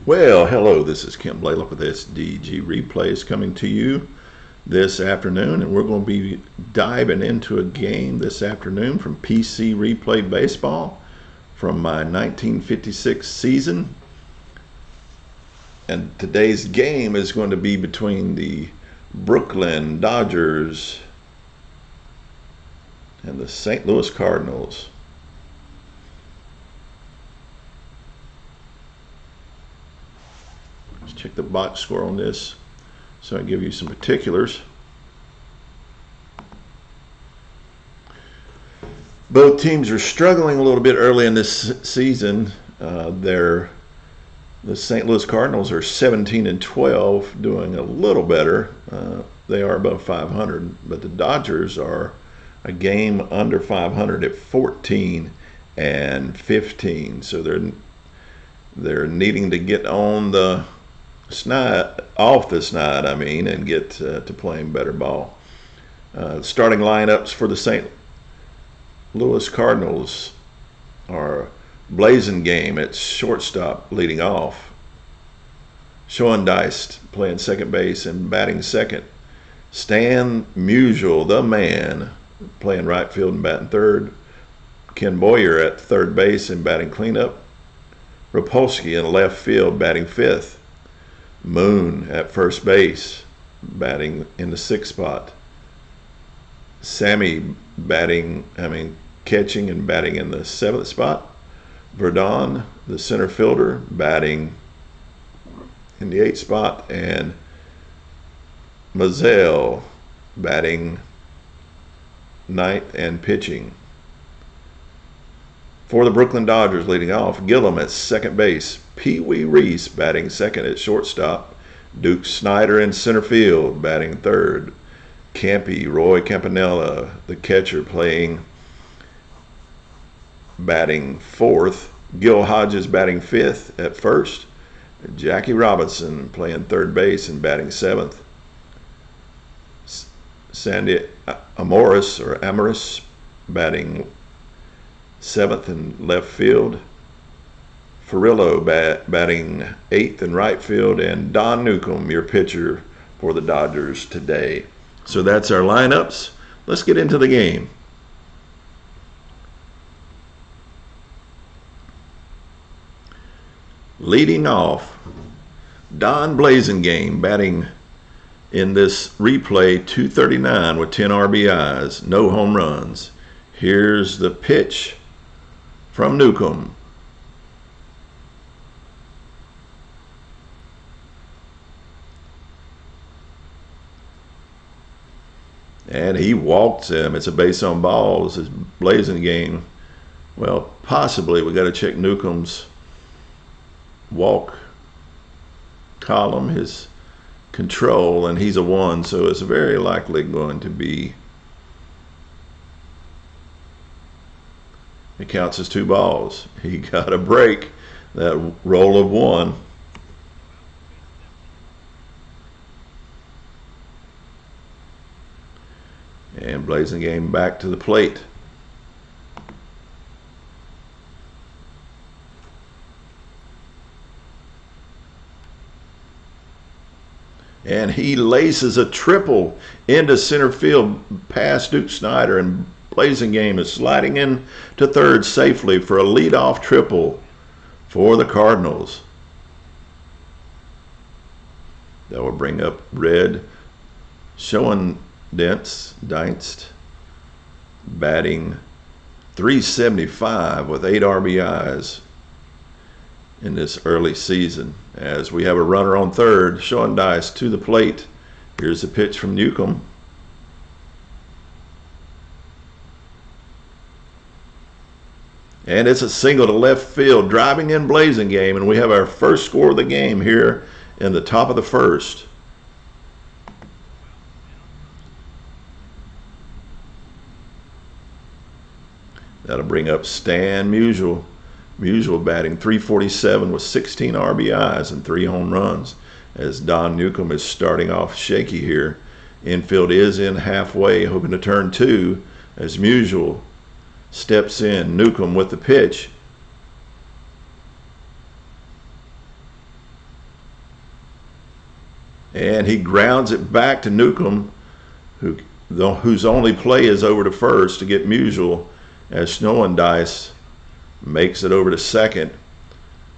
Well, hello, this is Kim Blaylock with SDG Replays coming to you this afternoon, and we're going to be diving into a game this afternoon from PC Replay Baseball from my 1956 season. And today's game is going to be between the Brooklyn Dodgers and the St. Louis Cardinals. Let's check the box score on this so I can give you some particulars. Both teams are struggling a little bit early in this season. The St. Louis Cardinals are 17-12, doing a little better. They are above 500, but the Dodgers are a game under 500 at 14-15. So they're needing to get on the off the snide, and get to playing better ball. Starting lineups for the St. Louis Cardinals are Blazing Game at shortstop leading off. Schoendeist playing second base and batting second. Stan Musial, the man, playing right field and batting third. Ken Boyer at third base and batting cleanup. Rapolsky in left field batting fifth. Moon at first base batting in the sixth spot. Sammy catching and batting in the seventh spot. Verdon, the center fielder, batting in the eighth spot, and Mazel batting ninth and pitching. For the Brooklyn Dodgers leading off, Gillum at second base, Pee Wee Reese batting second at shortstop, Duke Snyder in center field batting third, Roy Campanella, the catcher, batting fourth, Gil Hodges batting fifth at first, Jackie Robinson playing third base and batting seventh, Sandy Amoris batting seventh in left field, Furillo batting eighth in right field, and Don Newcomb, your pitcher for the Dodgers today. So that's our lineups. Let's get into the game. Leading off, Don Blazingame batting in this replay, 239 with 10 RBIs, no home runs. Here's the pitch from Newcomb. And he walks him. It's a base on balls. His Blazingame. Well, possibly we got to check Newcomb's walk column, his control, and he's a 1, so it's very likely going to be, it counts as 2 balls. He got a break, that roll of 1. And Blazingame back to the plate. And he laces a triple into center field past Duke Snyder, and Blazingame is sliding in to third safely for a leadoff triple for the Cardinals. That will bring up Red Schoendeist batting .375 with 8 RBIs in this early season. As we have a runner on third, Schoendeist to the plate. Here's a pitch from Newcomb. And it's a single to left field, driving in Blazingame, and we have our first score of the game here in the top of the first. That'll bring up Stan Musial. Musial batting .347 with 16 RBIs and 3 home runs, as Don Newcomb is starting off shaky here. Infield is in halfway, hoping to turn 2 as Musial steps in. Newcomb with the pitch. And he grounds it back to Newcomb, whose only play is over to first to get Musial, as Snowdice makes it over to second.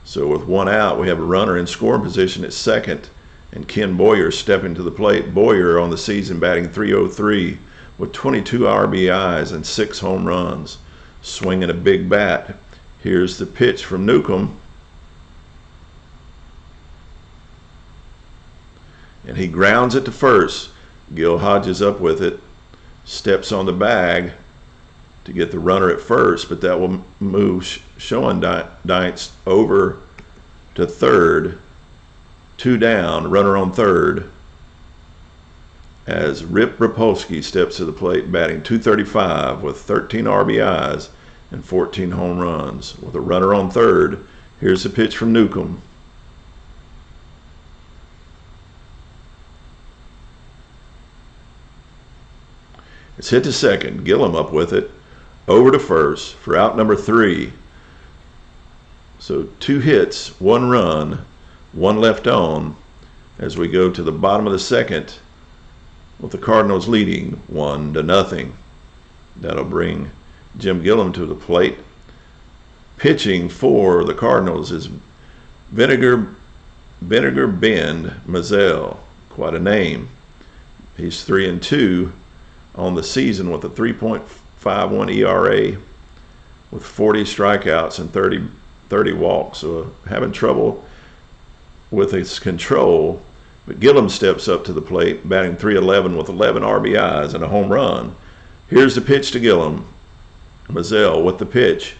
So with one out, we have a runner in scoring position at second, and Ken Boyer stepping to the plate. Boyer on the season batting .303 with 22 RBIs and 6 home runs, swinging a big bat. Here's the pitch from Newcomb. And he grounds it to first. Gil Hodges up with it, steps on the bag to get the runner at first, but that will move Schoendienst over to third. 2 down, runner on third, as Rip Rapolsky steps to the plate, batting .235 with 13 RBIs and 14 home runs. With a runner on third, here's the pitch from Newcomb. It's hit to second. Gillum up with it, over to first for out number 3. So 2 hits, 1 run, 1 left on, as we go to the bottom of the second, with the Cardinals leading 1-0. That'll bring Jim Gillum to the plate. Pitching for the Cardinals is Vinegar Bend Mazel. Quite a name. He's 3-2 on the season with a 3.51 ERA, with 40 strikeouts and 30 walks. So having trouble with his control, but Gillum steps up to the plate, batting .311 with 11 RBIs and a home run. Here's the pitch to Gillum. Mazel with the pitch.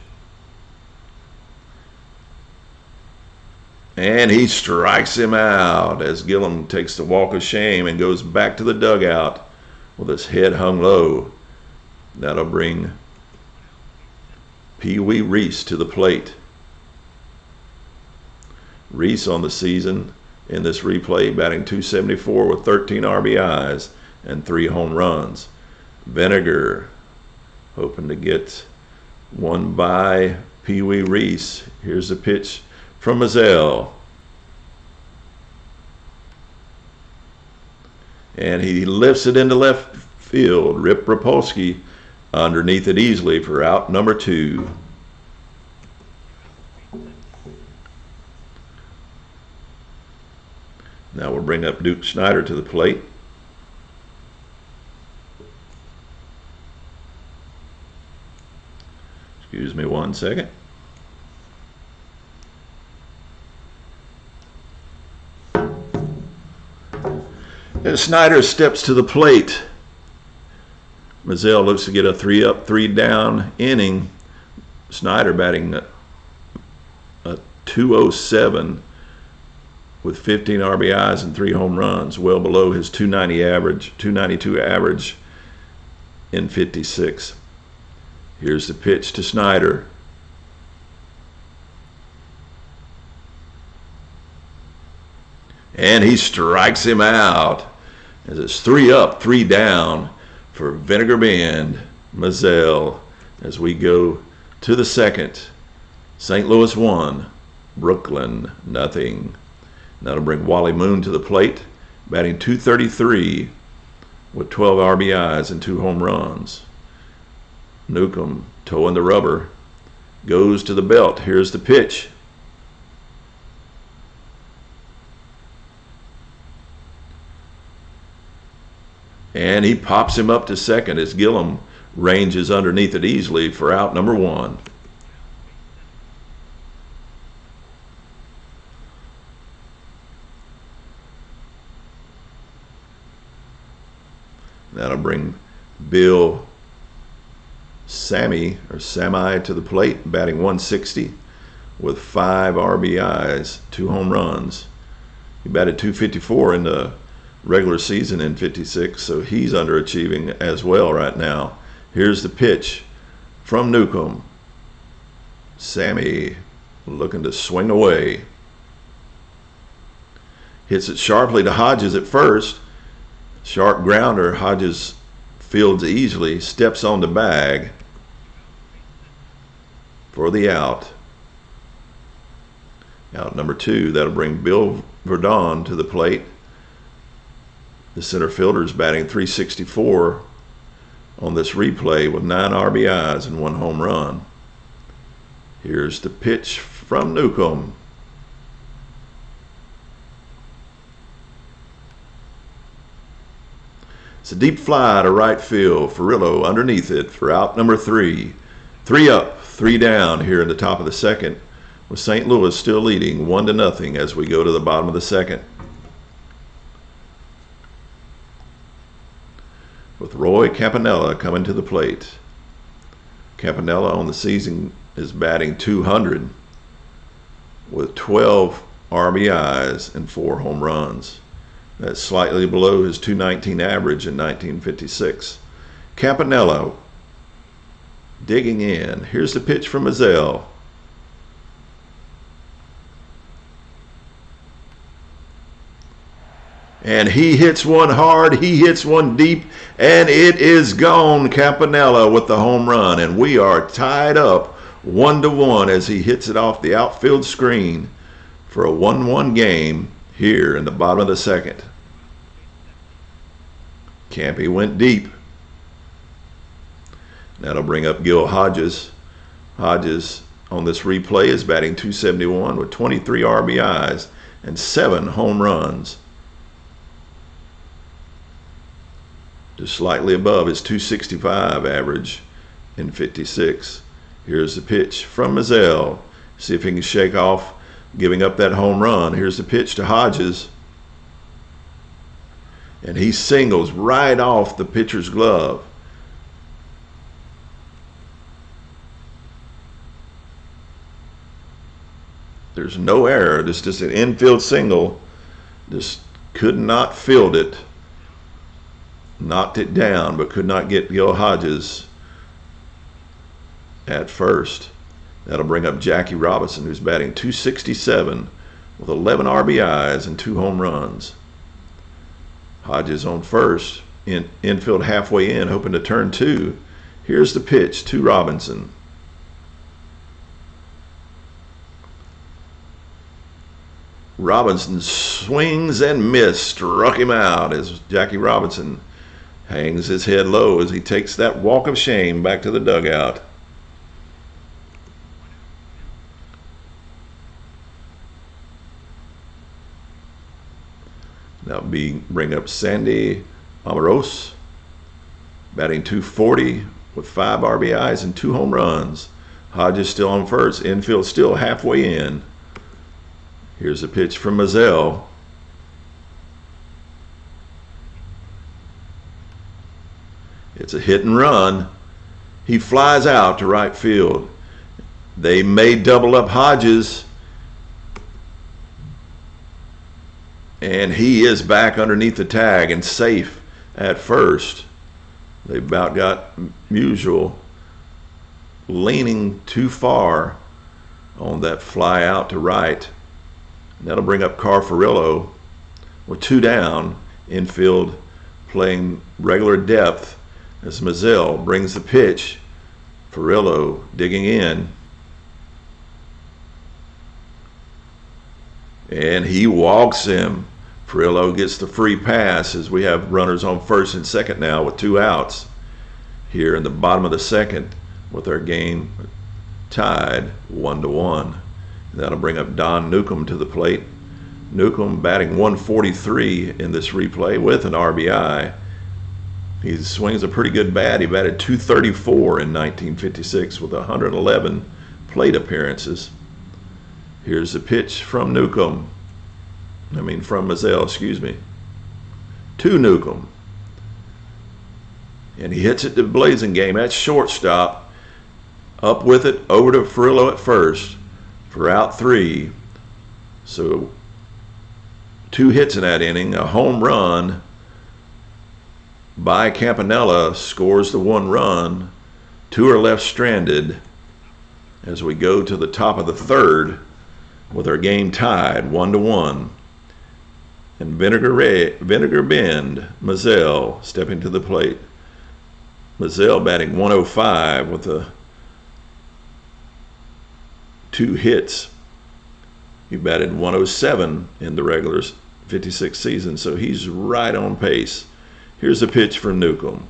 And he strikes him out as Gillum takes the walk of shame and goes back to the dugout with his head hung low. That'll bring Pee Wee Reese to the plate. Reese on the season in this replay, batting .274 with 13 RBIs and 3 home runs. Vinegar hoping to get one by Pee Wee Reese. Here's the pitch from Mazel. And he lifts it into left field. Rip Rapolsky underneath it easily for out number 2. Now we'll bring up Duke Snider to the plate. Excuse me 1 second. And Snider steps to the plate. Mazel looks to get a 3-up, 3-down inning. Snider batting a .207 with 15 RBIs and 3 home runs, well below his .292 average in 56. Here's the pitch to Snider. And he strikes him out as it's 3-up, 3-down for Vinegar Bend Mazel as we go to the second. St. Louis 1, Brooklyn 0. That'll bring Wally Moon to the plate, batting .233 with 12 RBIs and 2 home runs. Newcomb toeing the rubber, goes to the belt. Here's the pitch. And he pops him up to second as Gillum ranges underneath it easily for out number 1. That'll bring Bill Sami to the plate, batting .160 with 5 RBIs, 2 home runs. He batted .254 in the regular season in 56, so he's underachieving as well right now. Here's the pitch from Newcomb. Sami looking to swing away. Hits it sharply to Hodges at first. Sharp grounder. Hodges fields easily, steps on the bag for the out. Out number 2. That'll bring Bill Verdon to the plate. The center fielder is batting .364 on this replay with 9 RBIs and 1 home run. Here's the pitch from Newcomb. It's a deep fly to right field. Furillo underneath it for out number 3. 3 up, 3 down here in the top of the second, with St. Louis still leading 1-0 as we go to the bottom of the second. With Roy Campanella coming to the plate. Campanella on the season is batting .200 with 12 RBIs and 4 home runs. That's slightly below his .219 average in 1956. Campanella digging in. Here's the pitch from Mazel. And he hits one hard, he hits one deep, and it is gone. Campanella with the home run, and we are tied up 1-1 as he hits it off the outfield screen for a 1-1 game here in the bottom of the second. Campy went deep. That'll bring up Gil Hodges. Hodges on this replay is batting .271 with 23 RBIs and 7 home runs. Just slightly above his .265 average in 56. Here's the pitch from Mazel. See if he can shake off giving up that home run. Here's the pitch to Hodges. And he singles right off the pitcher's glove. There's no error. This is just an infield single. Just could not field it. Knocked it down, but could not get Gil Hodges at first. That'll bring up Jackie Robinson, who's batting .267 with 11 RBIs and 2 home runs. Hodges on first, infield halfway in, hoping to turn 2. Here's the pitch to Robinson. Robinson swings and missed, struck him out as Jackie Robinson hangs his head low as he takes that walk of shame back to the dugout. Now bring up Sandy Amaros, batting .240 with 5 RBIs and 2 home runs. Hodges still on first, infield still halfway in. Here's a pitch from Mazel. It's a hit and run. He flies out to right field. They may double up Hodges. And he is back underneath the tag and safe at first. They about got Musial leaning too far on that fly out to right. And that'll bring up Furillo with 2 down, infield playing regular depth as Mazel brings the pitch. Furillo digging in. And he walks him. Furillo gets the free pass as we have runners on first and second now with 2 outs here in the bottom of the second with our game tied 1-1. That'll bring up Don Newcomb to the plate. Newcomb batting .143 in this replay with an RBI. He swings a pretty good bat. He batted .234 in 1956 with 111 plate appearances. Here's the pitch from Mazel, excuse me. To Newcomb. And he hits it to Blazing Game at shortstop. Up with it, over to Furillo at first for out 3. So 2 hits in that inning. A home run by Campanella scores the 1 run. 2 are left stranded as we go to the top of the third with our game tied 1-1. And Vinegar Bend, Mazel stepping to the plate. Mazel batting .105 with 2 hits. He batted .107 in the regular 56 seasons, so he's right on pace. Here's a pitch from Newcomb.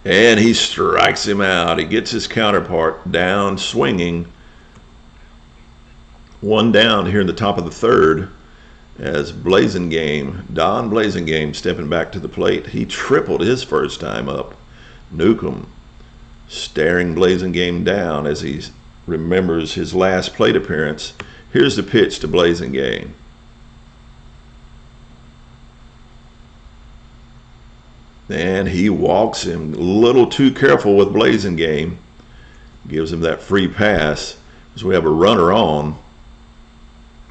And he strikes him out. He gets his counterpart down swinging. One down here in the top of the third as Don Blazingame stepping back to the plate. He tripled his first time up. Newcomb staring Blazingame down as he remembers his last plate appearance. Here's the pitch to Blazingame. And he walks him. A little too careful with Blazingame. Gives him that free pass. As we have a runner on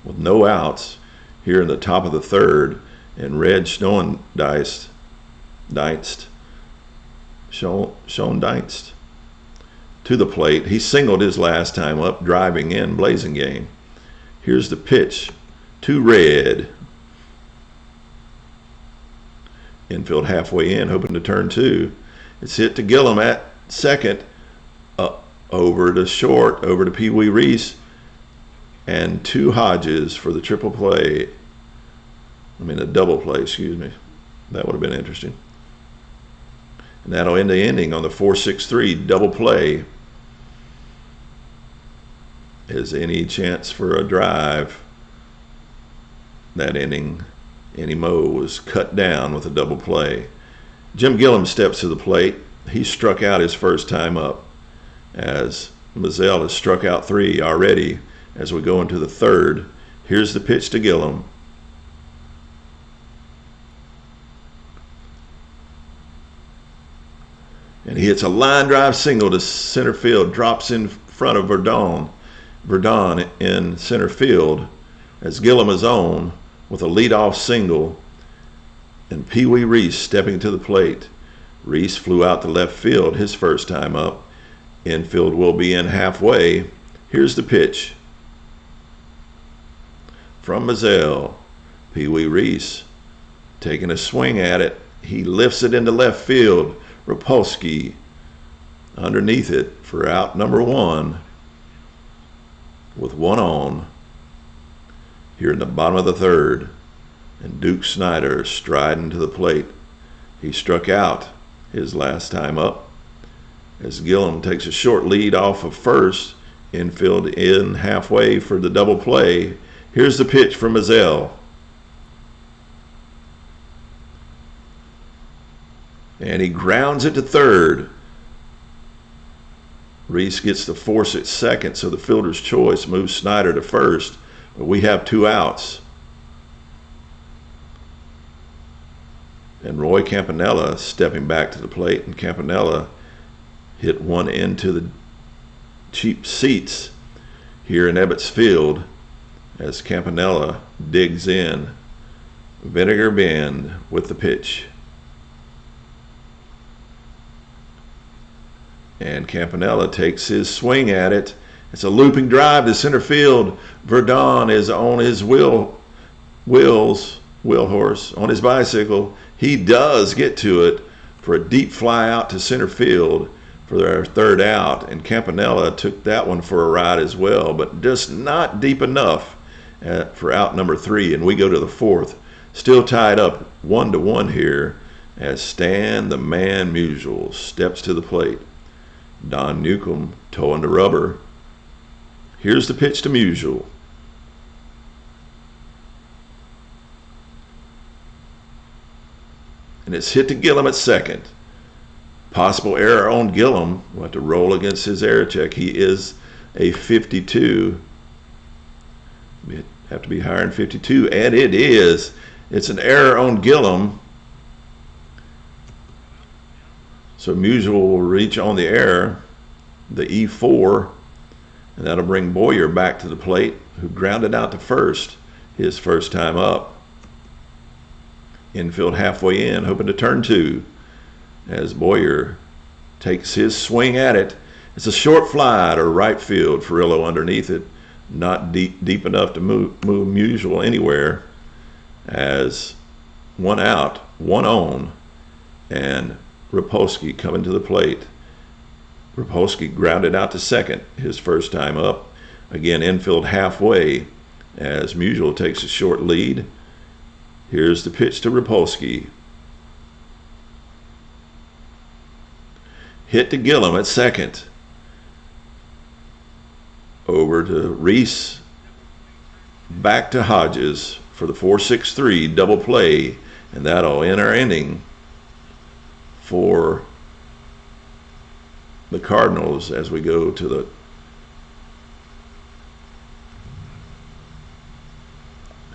with no outs here in the top of the third. And Red Schoendienst to the plate. He singled his last time up, driving in Blazingame. Here's the pitch to Red. Infield halfway in, hoping to turn two. It's hit to Gillum at second. Over to short, over to Pee Wee Reese. And to Hodges for the triple play. A double play, excuse me. That would have been interesting. And that'll end the inning on the 4-6-3 double play. Is any chance for a drive? That inning, Annie Moe was cut down with a double play. Jim Gillum steps to the plate. He struck out his first time up, as Mazzell has struck out 3 already as we go into the third. Here's the pitch to Gillum. And he hits a line drive single to center field, drops in front of Verdon in center field as Gillum is on with a leadoff single, and Pee Wee Reese stepping to the plate. Reese flew out to left field his first time up. Infield will be in halfway. Here's the pitch from Mazzell. Pee Wee Reese taking a swing at it. He lifts it into left field. Rapolsky underneath it for out number 1 with 1 on here in the bottom of the third. And Duke Snyder striding to the plate. He struck out his last time up as Gillum takes a short lead off of first. Infield in halfway for the double play. Here's the pitch from Mazzell. And he grounds it to third. Reese gets to force it second, so the fielder's choice moves Snyder to first. But we have 2 outs. And Roy Campanella stepping back to the plate, and Campanella hit one into the cheap seats here in Ebbets Field as Campanella digs in. Vinegar Bend with the pitch. And Campanella takes his swing at it. It's a looping drive to center field. Verdon is on his wheel horse, on his bicycle. He does get to it for a deep fly out to center field for their third out. And Campanella took that one for a ride as well, but just not deep enough for out number 3. And we go to the fourth. Still tied up 1-1 here as Stan the Man Musial steps to the plate. Don Newcomb towing the rubber. Here's the pitch to Musial. And it's hit to Gillum at second. Possible error on Gillum. We'll have to roll against his error check. He is a 52. We have to be higher than 52, and it is. It's an error on Gillum. So Musial will reach on the error, the E4, and that'll bring Boyer back to the plate, who grounded out to first his first time up. Infield halfway in, hoping to turn 2 as Boyer takes his swing at it. It's a short fly to right field. Furillo underneath it, not deep enough to move Musial anywhere. As 1 out, 1 on, and Rapolsky coming to the plate. Rapolsky grounded out to second, his first time up. Again, infield halfway as Musial takes a short lead. Here's the pitch to Rapolsky. Hit to Gillum at second. Over to Reese. Back to Hodges for the 4-6-3 double play. And that'll end our inning for the Cardinals as we go to the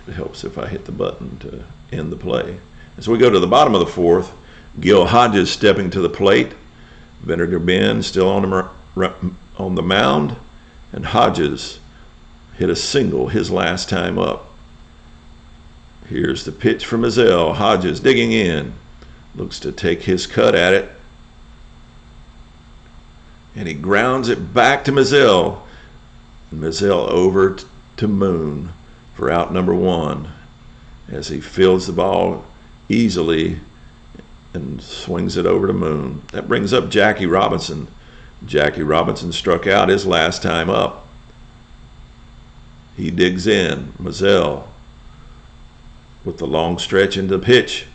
it helps if I hit the button to end the play. As we go to the bottom of the fourth, Gil Hodges stepping to the plate. Vinegar Ben still on the mound, and Hodges hit a single his last time up. Here's the pitch from Mazzell. Hodges digging in, looks to take his cut at it, and he grounds it back to Mazzell. Mazzell over to Moon for out number one as he fields the ball easily and swings it over to Moon. That brings up Jackie Robinson. Jackie Robinson struck out his last time up. He digs in. Mazzell with the long stretch into the pitch.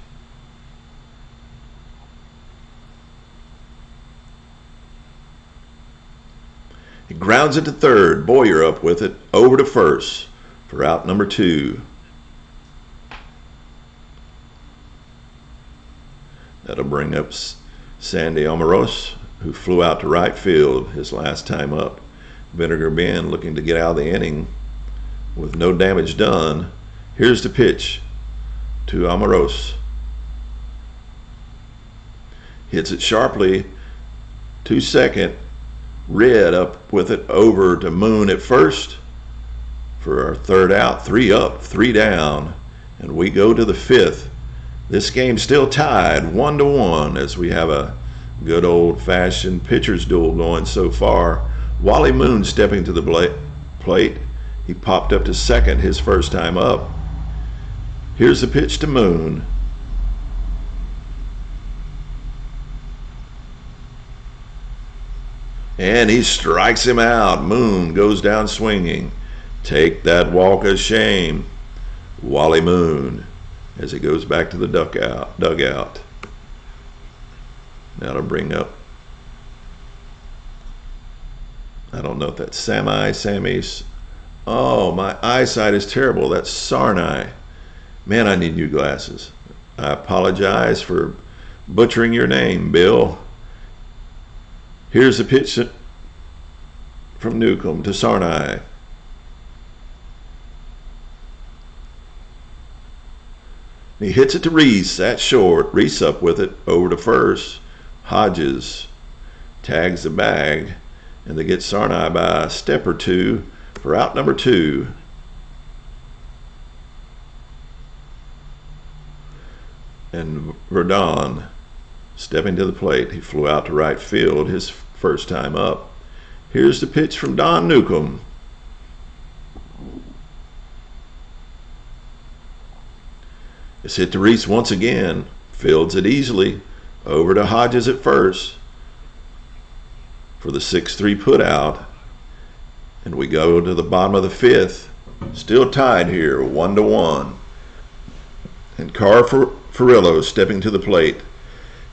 He grounds it to third. Boyer up with it over to first for out number two. That'll bring up Sandy Almaros, who flew out to right field his last time up. Vinegar Ben looking to get out of the inning with no damage done. Here's the pitch to Almaros. Hits it sharply to second. Red up with it over to Moon at first for our third out. 3 up, 3 down, and we go to the fifth. This game's still tied 1-1 as we have a good old-fashioned pitcher's duel going so far. Wally Moon stepping to the plate. He popped up to second his first time up. Here's the pitch to Moon. And he strikes him out. Moon goes down swinging. Take that walk of shame, Wally Moon, as he goes back to the dugout. Now to bring up, I don't know if that's Sammy's. Oh, my eyesight is terrible. That's Sarnai. Man, I need new glasses. I apologize for butchering your name, Bill. Here's the pitch from Newcomb to Sarnai. He hits it to Reese. That's short. Reese up with it over to first. Hodges tags the bag, and they get Sarnai by a step or two for out number two. And Verdon stepping to the plate. He flew out to right field his first time up. Here's the pitch from Don Newcomb. It's hit to Reese once again. Fields it easily. Over to Hodges at first for the 6-3 put out. And we go to the bottom of the fifth. Still tied here, 1-1. And Carl Furillo stepping to the plate.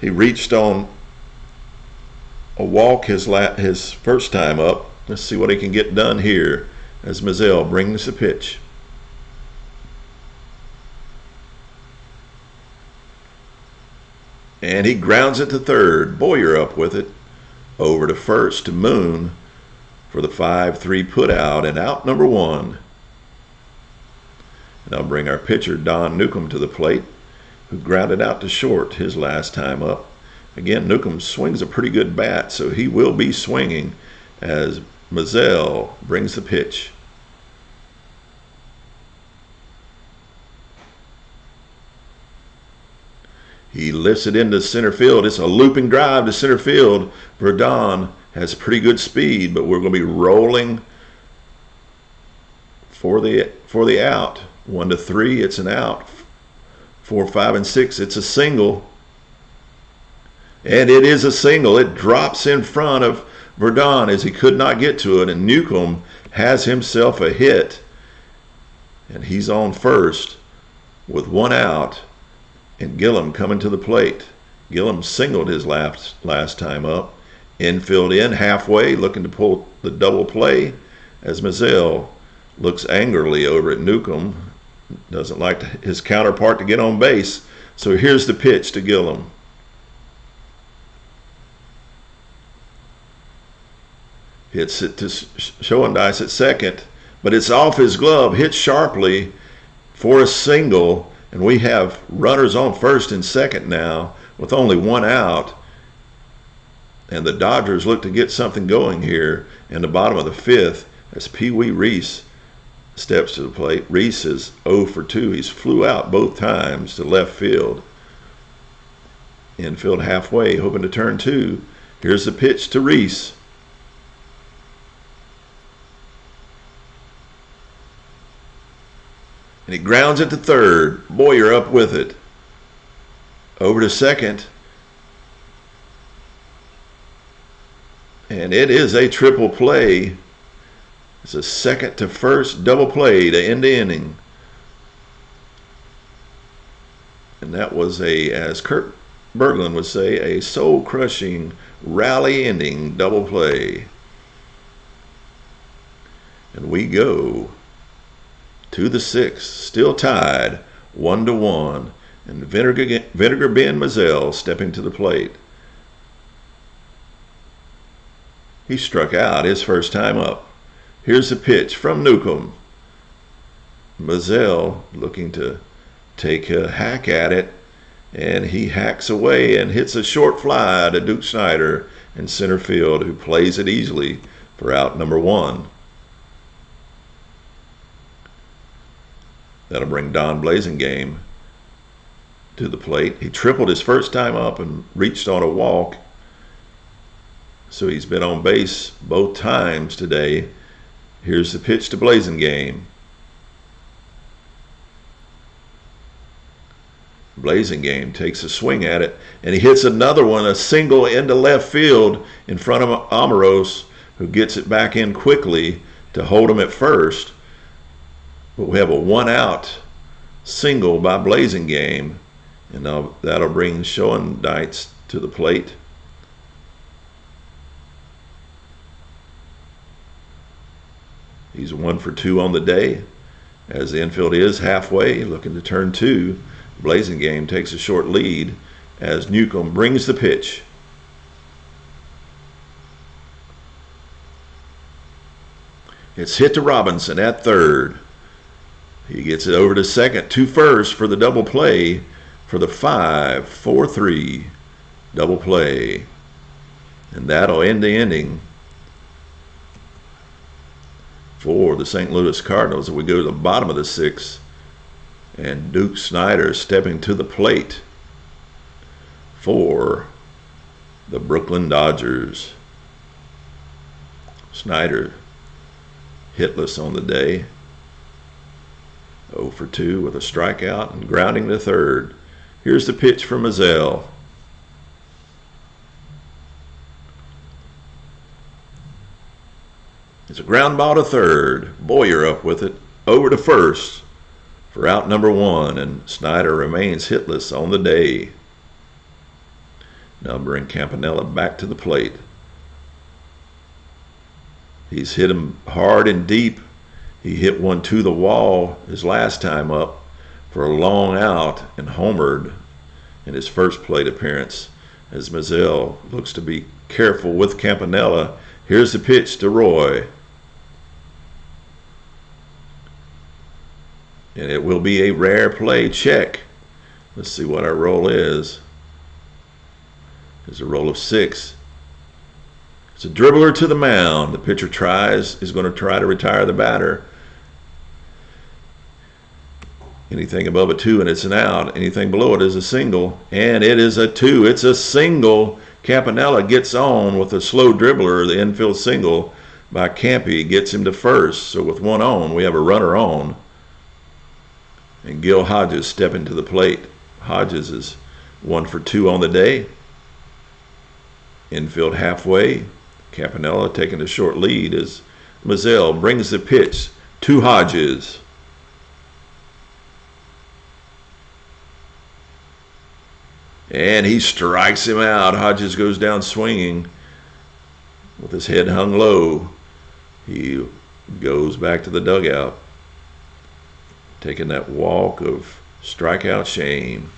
He reached on a walk his first time up. Let's see what he can get done here as Mazzell brings the pitch. And he grounds it to third. Boyer up with it over to first to Moon for the 5-3 put out and out number one. And I'll bring our pitcher Don Newcomb to the plate, who grounded out to short his last time up. Again, Newcomb swings a pretty good bat, so he will be swinging as Mazzell brings the pitch. He lifts it into center field. It's a looping drive to center field. Verdon has pretty good speed, but we're going to be rolling for the out. 1-3, it's an out. 4, 5, and 6, it's a single. And it is a single. It drops in front of Verdon as he could not get to it, and Newcomb has himself a hit, and he's on first with one out, and Gillum coming to the plate. Gillum singled his last time up. Infield in halfway, looking to pull the double play as Mazzell looks angrily over at Newcomb. Doesn't like his counterpart to get on base. So here's the pitch to Gillum. Hits it to Schoendice at second, but it's off his glove, hit sharply for a single, and we have runners on first and second now with only one out. And the Dodgers look to get something going here in the bottom of the fifth as Pee Wee Reese steps to the plate. Reese is 0 for 2. He's flew out both times to left field. Infield halfway, hoping to turn two. Here's the pitch to Reese. And he grounds it to third. Boyer up with it. Over to second. And it is a triple play. It's a second to first double play to end the inning. And that was as Kurt Brookln would say, a soul-crushing, rally-ending double play. And we go to the sixth, still tied 1-1, and Vinegar Ben Mazzell stepping to the plate. He struck out his first time up. Here's the pitch from Newcomb. Mazzell looking to take a hack at it, and he hacks away and hits a short fly to Duke Snider in center field, who plays it easily for out number one. That'll bring Don Blasingame to the plate. He tripled his first time up and reached on a walk. So he's been on base both times today. Here's the pitch to Blasingame. Blasingame takes a swing at it, and he hits another one, a single into left field in front of Amoros, who gets it back in quickly to hold him at first. But we have a one-out single by Blasingame, and that'll bring Schoendice to the plate. He's 1 for 2 on the day, as the infield is halfway, looking to turn two. Blasingame takes a short lead as Newcomb brings the pitch. It's hit to Robinson at third. He gets it over to second, to first for the double play for the 5-4-3 double play. And that'll end the inning for the St. Louis Cardinals. And we go to the bottom of the sixth, and Duke Snider stepping to the plate for the Brooklyn Dodgers. Snider hitless on the day, 0 for 2 with a strikeout and grounding to third. Here's the pitch from Mazzell. It's a ground ball to third. Boyer up with it, over to first for out number one, and Snider remains hitless on the day. Now bring Campanella back to the plate. He's hit him hard and deep. He hit one to the wall his last time up for a long out and homered in his first plate appearance, as Mazzell looks to be careful with Campanella. Here's the pitch to Roy. And it will be a rare play check. Let's see what our roll is. There's a roll of 6. It's a dribbler to the mound. The pitcher is going to try to retire the batter. Anything above a 2 and it's an out. Anything below it is a single. And it is a 2. It's a single. Campanella gets on with a slow dribbler. The infield single by Campy gets him to first. So with one on, we have a runner on. And Gil Hodges stepping to the plate. Hodges is 1 for 2 on the day. Infield halfway. Campanella taking a short lead as Mazzell brings the pitch to Hodges. And he strikes him out. Hodges goes down swinging with his head hung low. He goes back to the dugout, taking that walk of strikeout shame.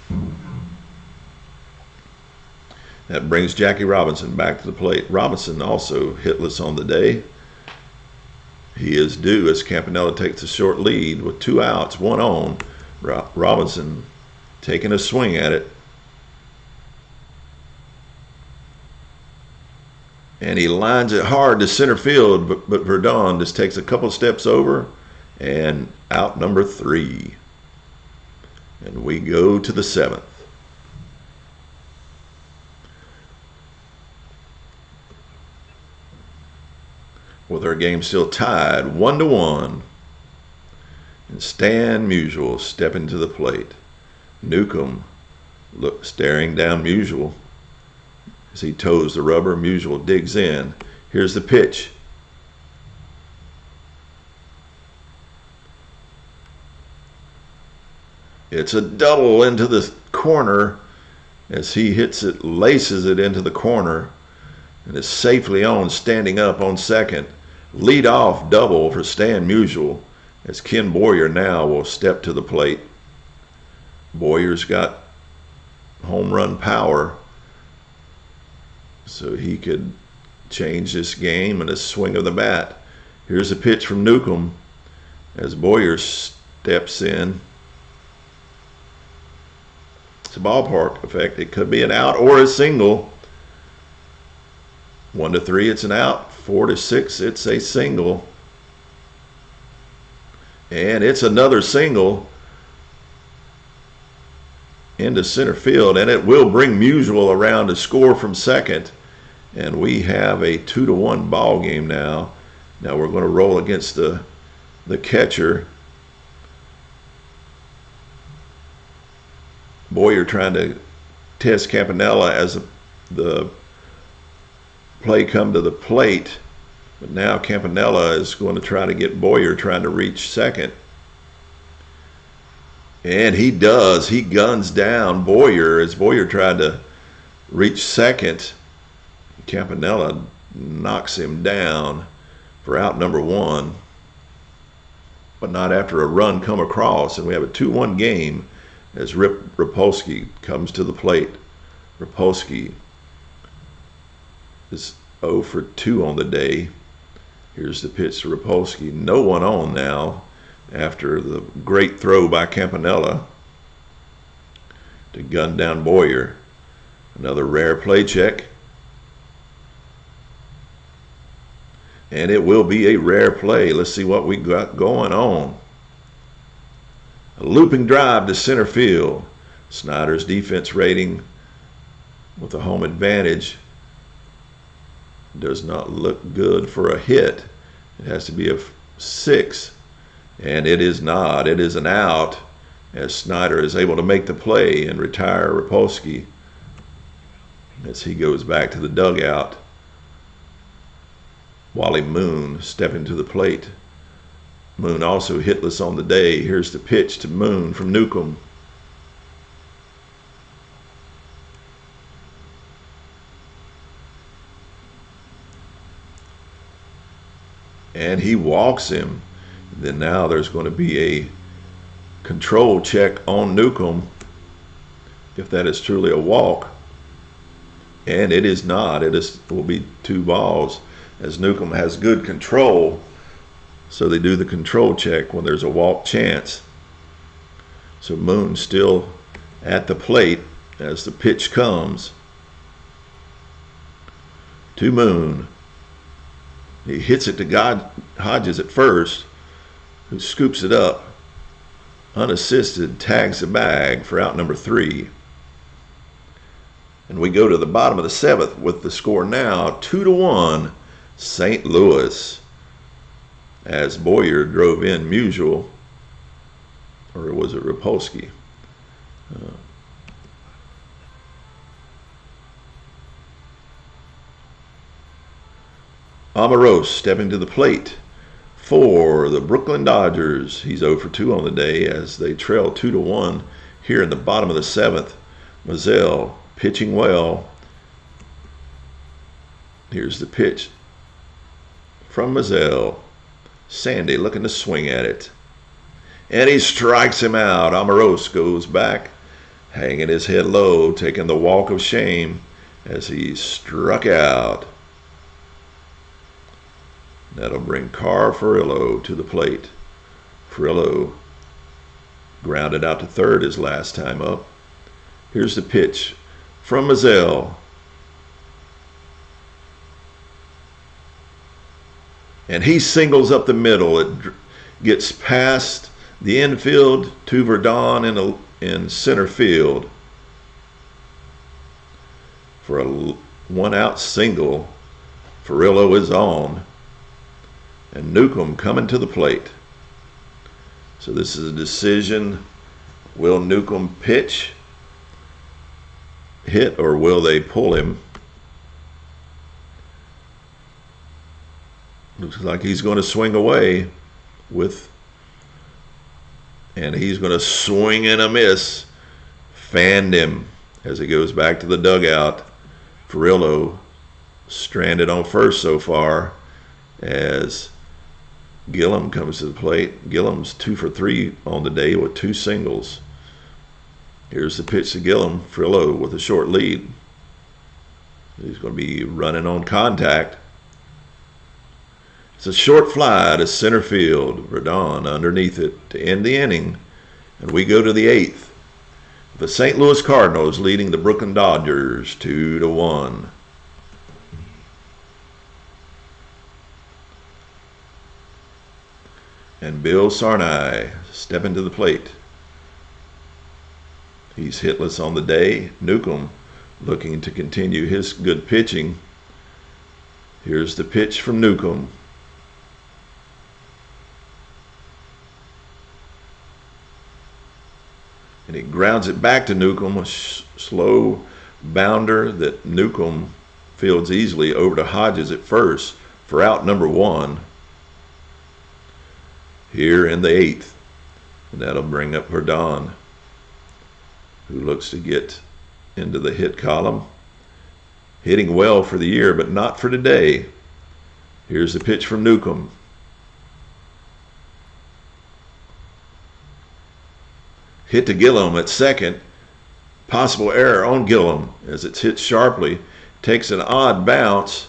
That brings Jackie Robinson back to the plate. Robinson also hitless on the day. He is due as Campanella takes a short lead with 2 outs, 1 on. Robinson taking a swing at it. And he lines it hard to center field, but Verdon just takes a couple steps over, and out number 3. And we go to the 7th. With our game still tied 1-1. And Stan Musial stepping to the plate. Newcomb staring down Musial. As he toes the rubber, Musial digs in. Here's the pitch. It's a double into the corner as he hits it, laces it into the corner, and is safely on, standing up on second. Lead off double for Stan Musial as Ken Boyer now will step to the plate. Boyer's got home run power, so he could change this game and a swing of the bat. Here's a pitch from Newcomb as Boyer steps in. It's a ballpark effect. It could be an out or a single. 1-3, it's an out. 4-6, it's a single. And it's another single into center field, and it will bring Musial around to score from second. And we have a 2-1 ball game now. Now we're going to roll against the catcher. Boyer trying to test Campanella as the play come to the plate. But now Campanella is going to try to get Boyer trying to reach second. And he does. He guns down Boyer as Boyer tried to reach second. Campanella knocks him down for out number 1. But not after a run come across. And we have a 2-1 game as Rip Rapolsky comes to the plate. Rapolsky is 0 for 2 on the day. Here's the pitch to Rapolsky. No one on now after the great throw by Campanella to gun down Boyer. Another rare play check. And it will be a rare play. Let's see what we got going on. A looping drive to center field. Snyder's defense rating with a home advantage does not look good for a hit. It has to be a 6, and it is not. It is an out as Snyder is able to make the play and retire Rapolsky as he goes back to the dugout. Wally Moon stepping to the plate. Moon also hitless on the day. Here's the pitch to Moon from Newcomb. And he walks him. Then now there's going to be a control check on Newcomb if that is truly a walk. And it is not. It will be 2 balls as Newcomb has good control. So they do the control check when there's a walk chance. So Moon still at the plate as the pitch comes to Moon. He hits it to Hodges at first, who scoops it up, unassisted, tags the bag for out number 3. And we go to the bottom of the 7th with the score now 2-1 St. Louis. As Boyer drove in Musial, or was it Rapolsky? Amorose stepping to the plate for the Brooklyn Dodgers. He's 0 for 2 on the day as they trail 2-1 here in the bottom of the 7th. Mazzell pitching well. Here's the pitch from Mazzell. Sandy looking to swing at it. And he strikes him out. Amorose goes back, hanging his head low, taking the walk of shame as he struck out. That'll bring Carl Furillo to the plate. Furillo grounded out to third his last time up. Here's the pitch from Mazzell. And he singles up the middle. It gets past the infield to Verdon in center field for a 1-out single. Furillo is on. And Newcomb coming to the plate. So this is a decision. Will Newcomb pitch, hit, or will they pull him? Looks like he's going to swing away and he's going to swing and a miss. Fanned him as he goes back to the dugout. Furillo stranded on first so far as Gillum comes to the plate. Gillum's 2 for 3 on the day with 2 singles. Here's the pitch to Gillum. Furillo with a short lead. He's going to be running on contact. It's a short fly to center field. Verdon underneath it to end the inning. And we go to the 8th. The St. Louis Cardinals leading the Brooklyn Dodgers 2-1. And Bill Sarnai stepping to the plate. He's hitless on the day. Newcomb looking to continue his good pitching. Here's the pitch from Newcomb. And he grounds it back to Newcomb, a slow bounder that Newcomb fields easily over to Hodges at first for out number 1 here in the 8th. And that'll bring up Verdon, who looks to get into the hit column. Hitting well for the year, but not for today. Here's the pitch from Newcomb. Hit to Gillum at second. Possible error on Gillum as it's hit sharply. Takes an odd bounce.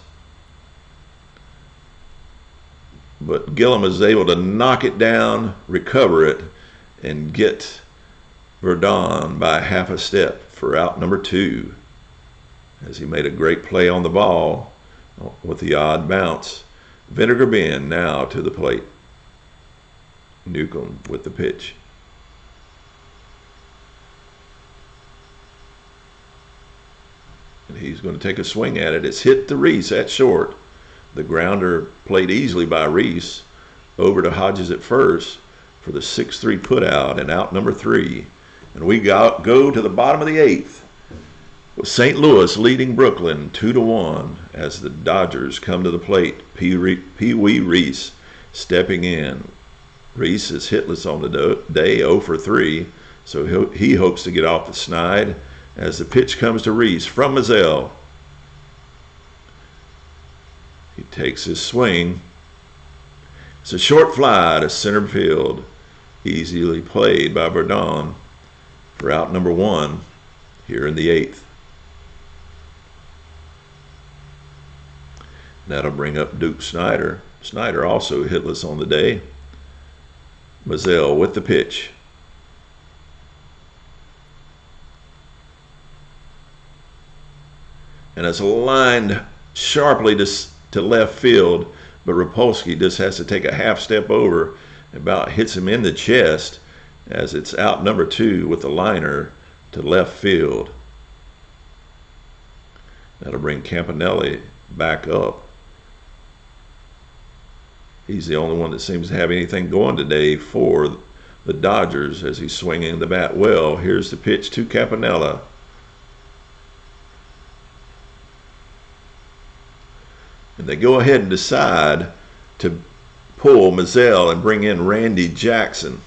But Gillum is able to knock it down, recover it, and get Verdon by half a step for out number 2. As he made a great play on the ball with the odd bounce. Vinegar Ben now to the plate. Newcomb with the pitch. And he's going to take a swing at it. It's hit to Reese at short. The grounder played easily by Reese over to Hodges at first for the 6-3 putout and out number 3. And we go to the bottom of the 8th with St. Louis leading Brooklyn 2-1 as the Dodgers come to the plate. Pee Wee Reese stepping in. Reese is hitless on the day, 0 for 3, so he hopes to get off the snide as the pitch comes to Reese from Mazzell. He takes his swing. It's a short fly to center field. Easily played by Verdon for out number 1 here in the 8th. That'll bring up Duke Snyder. Snyder also hitless on the day. Mazzell with the pitch. And it's lined sharply to left field, but Rapolsky just has to take a half step over, about hits him in the chest as it's out number 2 with the liner to left field. That'll bring Campanelli back up. He's the only one that seems to have anything going today for the Dodgers as he's swinging the bat well. Here's the pitch to Campanella. And they go ahead and decide to pull Mazzell and bring in Randy Jackson.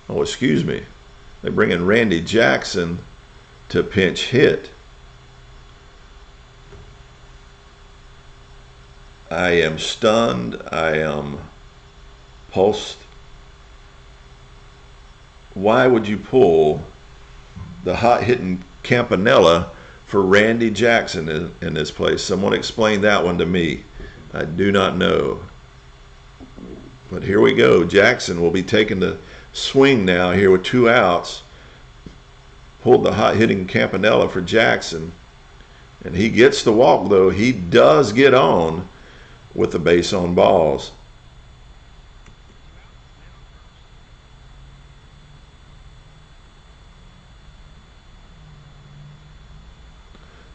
Oh, excuse me. They bring in Randy Jackson to pinch hit. I am stunned. I am pulsed. Why would you pull the hot-hitting Campanella for Randy Jackson in this place? Someone explain that one to me. I do not know. But here we go. Jackson will be taking the swing now here with 2 outs. Pulled the hot-hitting Campanella for Jackson. And he gets the walk, though. He does get on with the base on balls.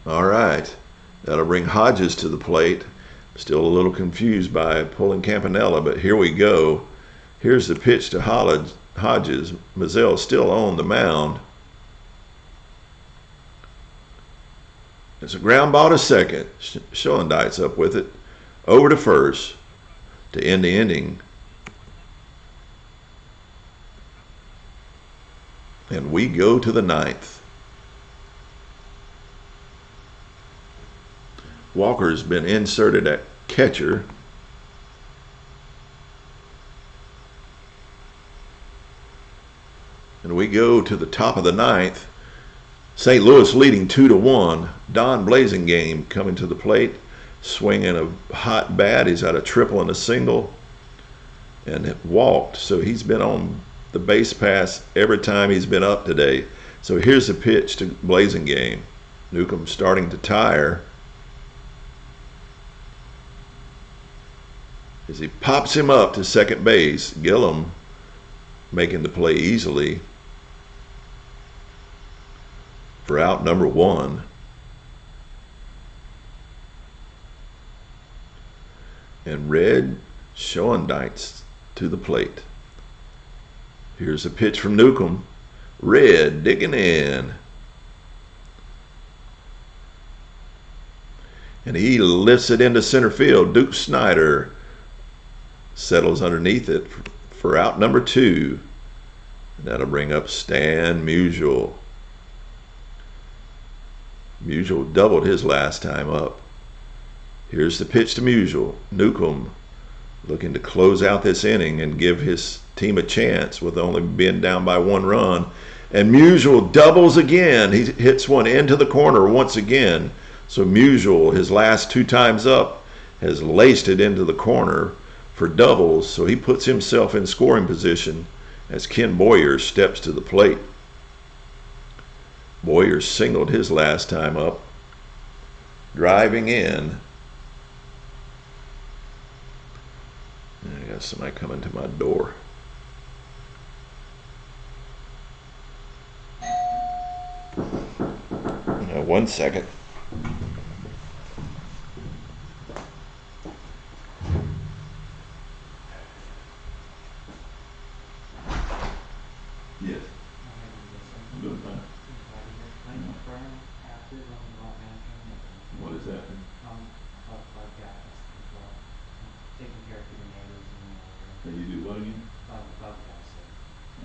All right, that'll bring Hodges to the plate. Still a little confused by pulling Campanella, but here we go. Here's the pitch to Hodges. Mazzell still on the mound. It's a ground ball to second. Schoendeit's up with it. Over to first to end the inning. And we go to the 9th. Walker's been inserted at catcher. And we go to the top of the 9th. St. Louis leading 2-1. Don Blasingame coming to the plate, swinging a hot bat. He's had a triple and a single and walked. So he's been on the base pass every time he's been up today. So here's the pitch to Blasingame. Newcomb starting to tire as he pops him up to second base. Gillum making the play easily for out number 1. And Red Schoendeit's to the plate. Here's a pitch from Newcomb. Red digging in. And he lifts it into center field. Duke Snyder settles underneath it for out number 2. That'll bring up Stan Musial. Musial doubled his last time up. Here's the pitch to Musial. Newcomb looking to close out this inning and give his team a chance with only being down by 1 run. And Musial doubles again. He hits one into the corner once again. So Musial, his last 2 times up, has laced it into the corner for doubles. So he puts himself in scoring position as Ken Boyer steps to the plate. Boyer singled his last time up, driving in. I got somebody coming to my door. Now, 1 second. Yes. I'm doing fine. What is that? Can you do what again?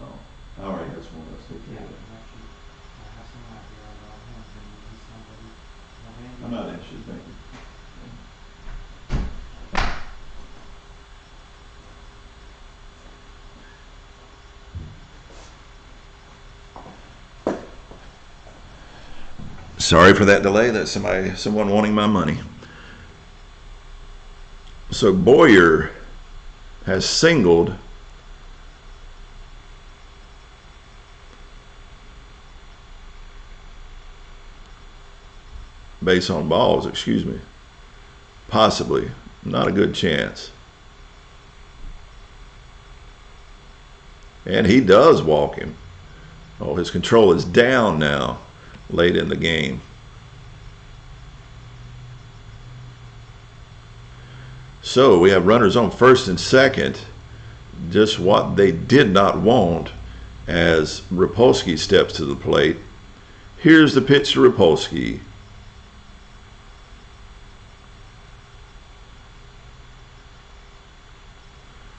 Oh, all right. That's one. Let's take care of that. I'm not interested. Thank you. Sorry for that delay. That's someone wanting my money. So Boyer has singled base on balls, excuse me. Possibly. Not a good chance. And he does walk him. Oh, his control is down now late in the game. So we have runners on first and second. Just what they did not want as Rapolsky steps to the plate. Here's the pitch to Rapolsky.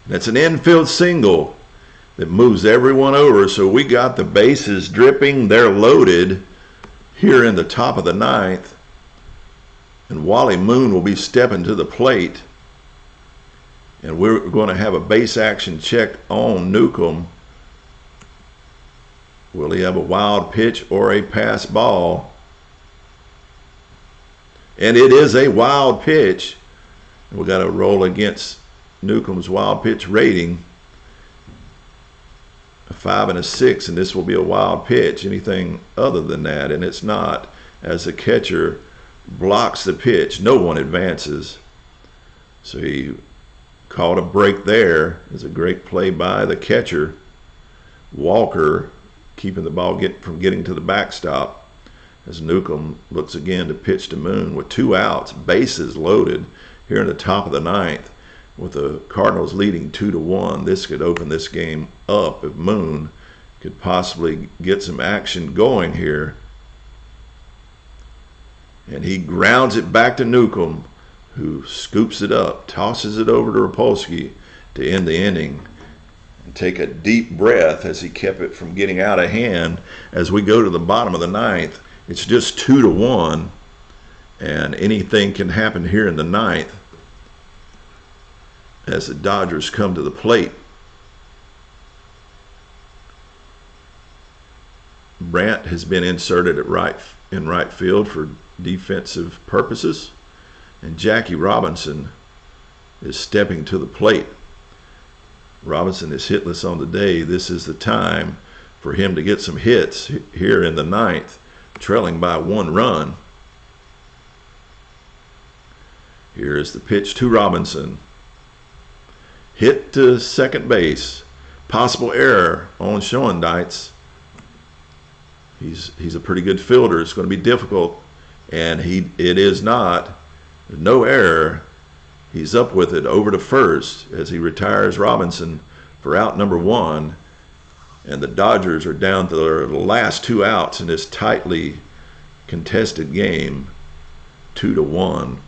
That's an infield single that moves everyone over. So we got the bases dripping. They're loaded here in the top of the ninth. And Wally Moon will be stepping to the plate. And we're going to have a base action check on Newcomb. Will he have a wild pitch or a pass ball? And it is a wild pitch. We got to roll against Newcomb's wild pitch rating. A 5 and a 6, and this will be a wild pitch. Anything other than that, and it's not, as the catcher blocks the pitch. No one advances. So he caught a break there. It's a great play by the catcher. Walker keeping the ball from getting to the backstop as Newcomb looks again to pitch to Moon with 2 outs, bases loaded here in the top of the ninth. With the Cardinals leading 2-1, this could open this game up if Moon could possibly get some action going here. And he grounds it back to Newcomb, who scoops it up, tosses it over to Rapolsky to end the inning. And take a deep breath as he kept it from getting out of hand. As we go to the bottom of the ninth, it's just 2-1, and anything can happen here in the ninth as the Dodgers come to the plate. Brandt has been inserted in right field for defensive purposes, and Jackie Robinson is stepping to the plate. Robinson is hitless on the day. This is the time for him to get some hits here in the ninth, trailing by 1 run. Here is the pitch to Robinson. Hit to second base. Possible error on Schoendietz. He's a pretty good fielder. It's going to be difficult, and it is not. No error. He's up with it over to first as he retires Robinson for out number 1. And the Dodgers are down to their last 2 outs in this tightly contested game, 2-1.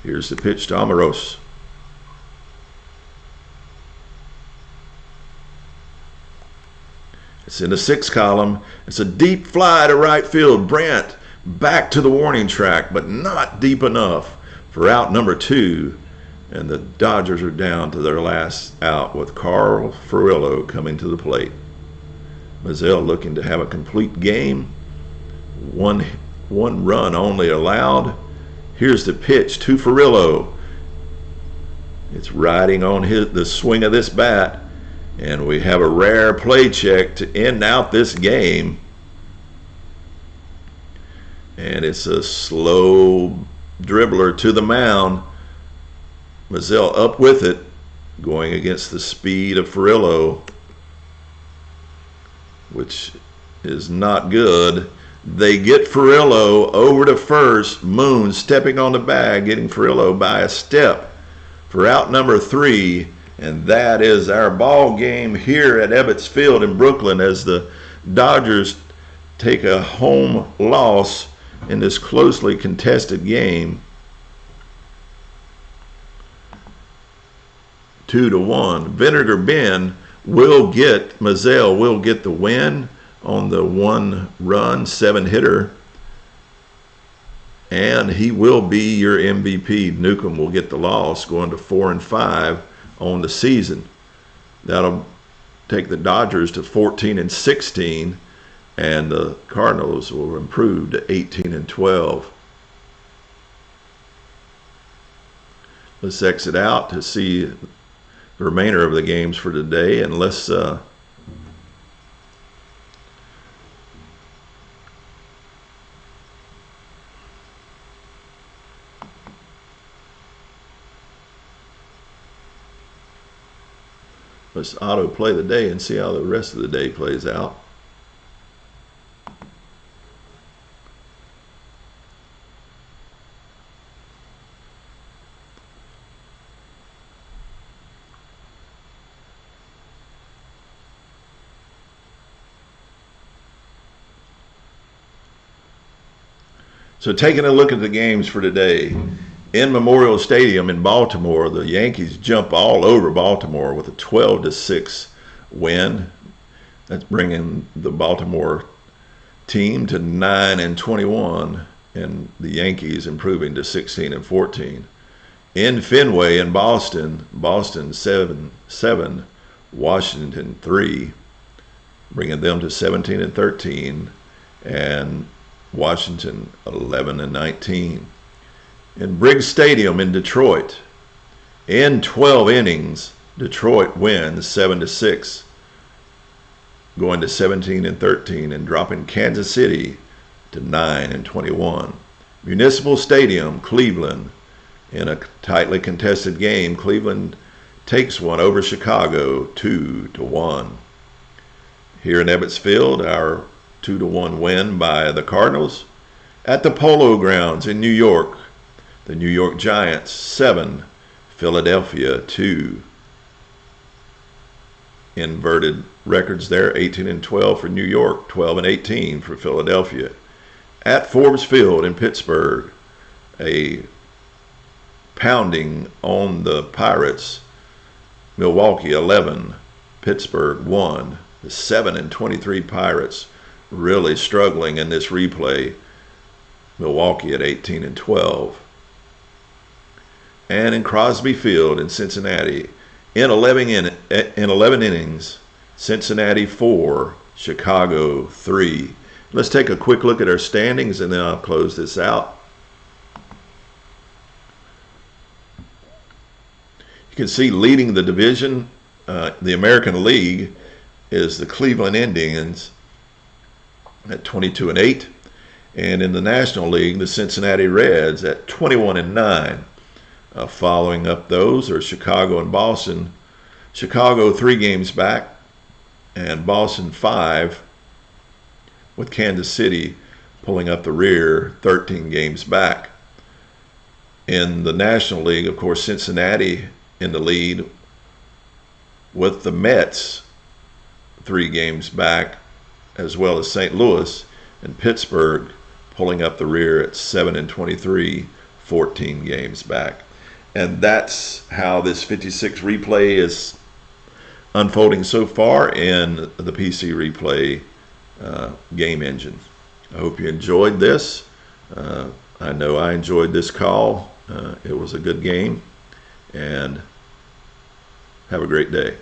Here's the pitch to Amoros. It's in the 6th column. It's a deep fly to right field. Brandt back to the warning track, but not deep enough for out number 2. And the Dodgers are down to their last out with Carl Furillo coming to the plate. Mazzell looking to have a complete game. One run only allowed. Here's the pitch to Furillo. It's riding on the swing of this bat. And we have a rare play check to end out this game. And it's a slow dribbler to the mound. Mazzell up with it, going against the speed of Furillo, which is not good. They get Furillo over to first. Moon stepping on the bag, getting Furillo by a step for out number 3. And that is our ball game here at Ebbets Field in Brooklyn as the Dodgers take a home loss in this closely contested game. 2-1. Vinegar Ben Mazzell will get the win on the 1-run 7-hitter. And he will be your MVP. Newcomb will get the loss, going to 4-5 on the season. That'll take the Dodgers to 14-16, and the Cardinals will improve to 18-12. Let's exit out to see the remainder of the games for today, and let's auto-play the day and see how the rest of the day plays out. So taking a look at the games for today, In Memorial Stadium in Baltimore, the Yankees jump all over Baltimore with a 12-6 win. That's bringing the Baltimore team to 9-21, and the Yankees improving to 16-14. In Fenway in Boston, 7-7, Washington 3, bringing them to 17-13, and Washington 11-19. In Briggs Stadium in Detroit, in 12 innings, Detroit wins 7-6, going to 17-13 and dropping Kansas City to 9-21. Municipal Stadium, Cleveland, in a tightly contested game, Cleveland takes one over Chicago 2-1. Here in Ebbets Field, our 2-1 win by the Cardinals. At the Polo Grounds in New York, the New York Giants 7, Philadelphia 2. Inverted records there, 18-12 for New York, 12-18 for Philadelphia. At Forbes Field in Pittsburgh, a pounding on the Pirates, Milwaukee 11, Pittsburgh 1. The 7-23 Pirates really struggling in this replay. Milwaukee at 18-12. And in Crosby Field in Cincinnati, in 11 innings, Cincinnati 4, Chicago 3. Let's take a quick look at our standings, and then I'll close this out. You can see leading the division, the American League, is the Cleveland Indians at 22-8, and in the National League, the Cincinnati Reds at 21-9. Following up those are Chicago and Boston. Chicago 3 games back, and Boston 5, with Kansas City pulling up the rear, 13 games back. In the National League, of course, Cincinnati in the lead, with the Mets 3 games back, as well as St. Louis, and Pittsburgh pulling up the rear at 7-23, 14 games back. And that's how this 56 replay is unfolding so far in the PC replay game engine. I hope you enjoyed this. I know I enjoyed this call. It was a good game, and have a great day.